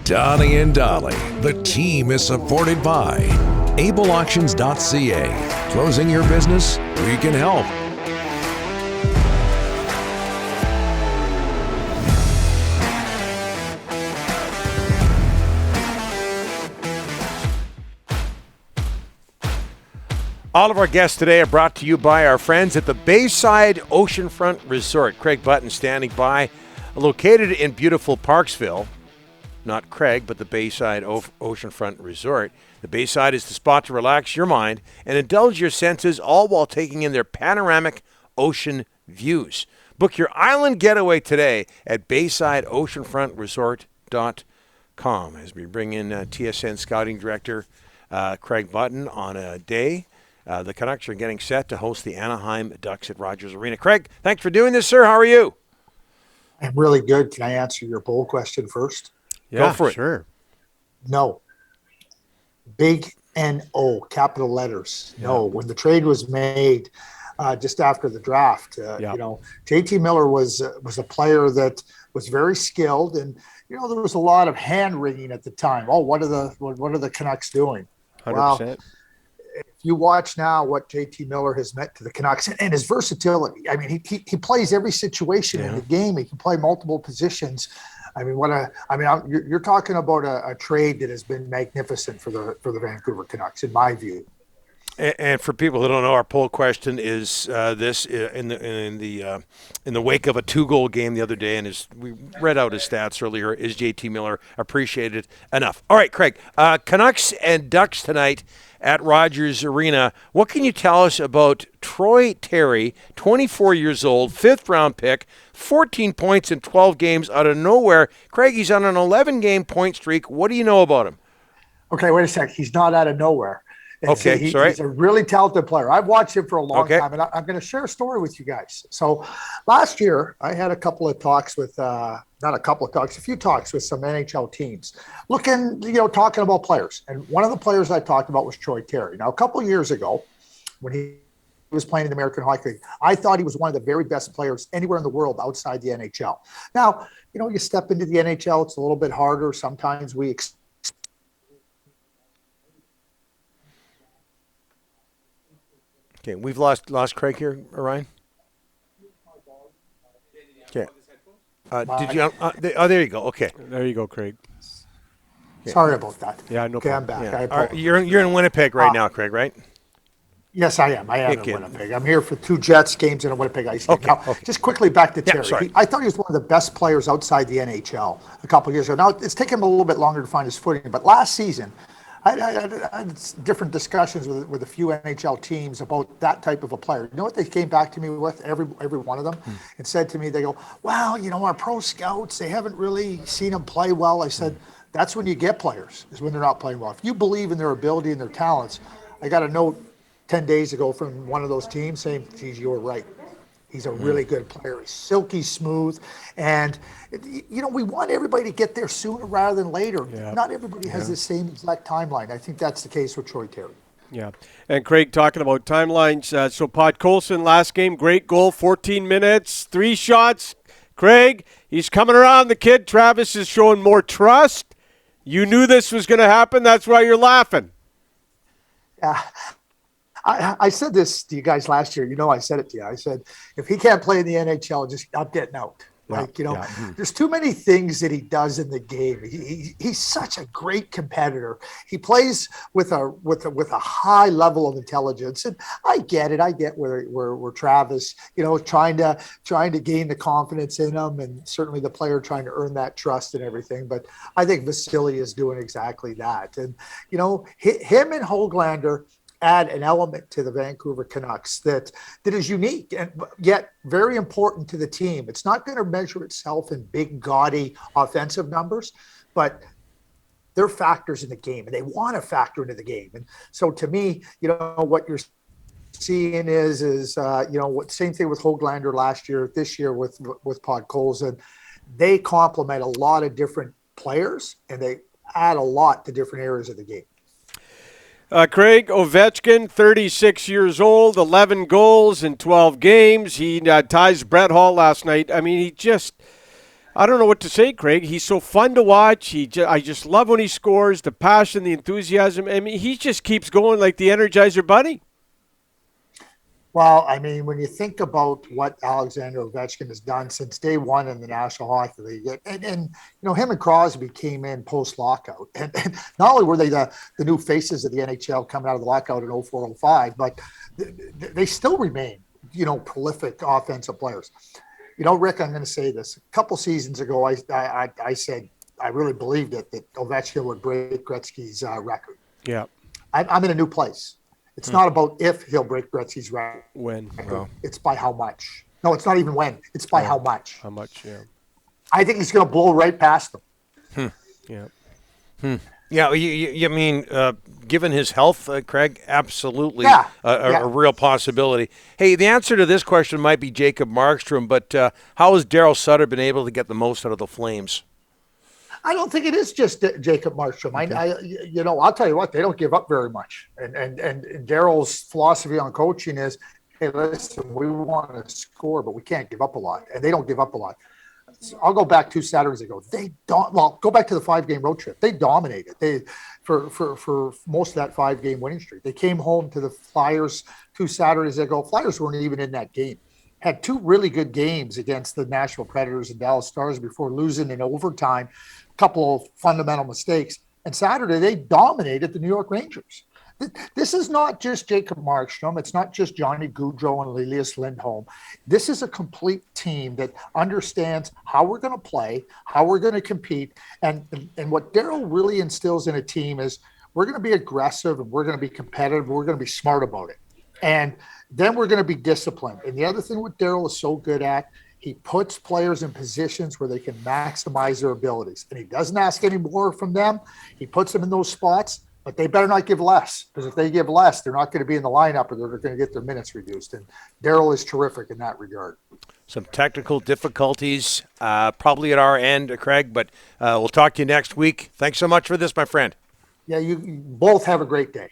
Donnie and Dolly, the team is supported by ableauctions.ca. Closing your business? We can help. All of our guests today are brought to you by our friends at the Bayside Oceanfront Resort. Craig Button standing by, located in beautiful Parksville. Not Craig, but the Bayside Oceanfront Resort. The Bayside is the spot to relax your mind and indulge your senses, all while taking in their panoramic ocean views. Book your island getaway today at Bayside.OceanfrontResort.com as we bring in TSN Scouting Director Craig Button on a day. The Canucks are getting set to host the Anaheim Ducks at Rogers Arena. Craig, thanks for doing this, sir. How are you? I'm really good. Can I answer your poll question first? Yeah, go for it. Sure. No. Big N-O, capital letters. Yeah. No. When the trade was made just after the draft, JT Miller was a player that was very skilled, and there was a lot of hand wringing at the time. Oh, what are the Canucks doing? 100%. Well, if you watch now what JT Miller has meant to the Canucks and his versatility. I mean, he plays every situation in the game. He can play multiple positions. You're talking about a trade that has been magnificent for the Vancouver Canucks, in my view. And for people who don't know, our poll question is this: in the wake of a 2-goal game the other day, and as we read out his stats earlier, is JT Miller appreciated enough? All right, Craig. Canucks and Ducks tonight at Rogers Arena. What can you tell us about Troy Terry, 24 years old, 5th-round pick, 14 points in 12 games out of nowhere? Craig, he's on an 11-game point streak. What do you know about him? Okay, wait a sec. He's not out of nowhere. He's a really talented player. I've watched him for a long time, and I'm going to share a story with you guys. So last year, I had a few talks with some NHL teams talking about players. And one of the players I talked about was Troy Terry. Now, a couple of years ago, when he was playing in the American Hockey League, I thought he was one of the very best players anywhere in the world outside the NHL. Now, you step into the NHL, it's a little bit harder. Sometimes Okay, we've lost Craig here, Ryan. Okay. Did you? There you go. Okay. There you go, Craig. Okay. Sorry about that. Yeah, no problem. I'm back. Yeah. You're in Winnipeg right now, Craig, right? Yes, I am. I am in Winnipeg. I'm here for 2 Jets games and a Winnipeg Ice game. Just quickly back to Terry. I thought he was one of the best players outside the NHL a couple of years ago. Now, it's taken him a little bit longer to find his footing, but last season, I had different discussions with a few NHL teams about that type of a player. You know what they came back to me with, every one of them, and said to me, they go, well, our pro scouts, they haven't really seen him play well. I said, that's when you get players, is when they're not playing well. If you believe in their ability and their talents, I got a note 10 days ago from one of those teams saying, geez, you were right. He's a really good player. He's silky smooth. And, we want everybody to get there sooner rather than later. Yeah. Not everybody has the same exact timeline. I think that's the case with Troy Terry. Yeah. And Craig, talking about timelines, so Podkolzin last game, great goal, 14 minutes, 3 shots. Craig, he's coming around. The kid, Travis, is showing more trust. You knew this was going to happen. That's why you're laughing. Yeah. I said this to you guys last year. I said it to you. I said, if he can't play in the NHL, I'm getting out. There's too many things that he does in the game. He's such a great competitor. He plays with a high level of intelligence, and I get it. I get where Travis, trying to gain the confidence in him, and certainly the player trying to earn that trust and everything. But I think Vasily is doing exactly that. And him and Höglander add an element to the Vancouver Canucks that is unique and yet very important to the team. It's not going to measure itself in big, gaudy offensive numbers, but they're factors in the game, and they want to factor into the game. And so to me, what you're seeing is same thing with Höglander last year, this year with Podkolzin. They complement a lot of different players, and they add a lot to different areas of the game. Craig, Ovechkin, 36 years old, 11 goals in 12 games. He ties Brett Hall last night. I mean, I don't know what to say, Craig. He's so fun to watch. I just love when he scores, the passion, the enthusiasm. I mean, he just keeps going like the Energizer Bunny. Well, I mean, when you think about what Alexander Ovechkin has done since day one in the National Hockey League, and him and Crosby came in post-lockout. And not only were they the new faces of the NHL coming out of the lockout in 04-05, but they still remain, prolific offensive players. Rick, I'm going to say this. A couple seasons ago, I said I really believed it, that Ovechkin would break Gretzky's record. Yeah. I'm in a new place. It's not about if he'll break Gretzky's record. When. It's by how much. No, it's not even when. It's by how much. How much, yeah. I think he's going to blow right past him. Yeah. Yeah, you mean, given his health, Craig, absolutely a real possibility. Hey, the answer to this question might be Jacob Markstrom, but how has Darryl Sutter been able to get the most out of the Flames? I don't think it is just Jacob Markstrom. Okay. I'll tell you what, they don't give up very much. And Darryl's philosophy on coaching is, hey, listen, we want to score, but we can't give up a lot. And they don't give up a lot. So I'll go back 2 Saturdays ago. Go back to the 5-game road trip. They dominated. For most of that 5-game winning streak. They came home to the Flyers 2 Saturdays ago. Flyers weren't even in that game. Had 2 really good games against the Nashville Predators and Dallas Stars before losing in overtime. A couple of fundamental mistakes. And Saturday, they dominated the New York Rangers. This is not just Jacob Markstrom. It's not just Johnny Gaudreau and Elias Lindholm. This is a complete team that understands how we're going to play, how we're going to compete. And what Darryl really instills in a team is we're going to be aggressive and we're going to be competitive. We're going to be smart about it. And then we're going to be disciplined. And the other thing what Darryl is so good at, he puts players in positions where they can maximize their abilities. And he doesn't ask any more from them. He puts them in those spots. But they better not give less, because if they give less, they're not going to be in the lineup or they're going to get their minutes reduced. And Darryl is terrific in that regard. Some technical difficulties probably at our end, Craig, but we'll talk to you next week. Thanks so much for this, my friend. Yeah, you both have a great day.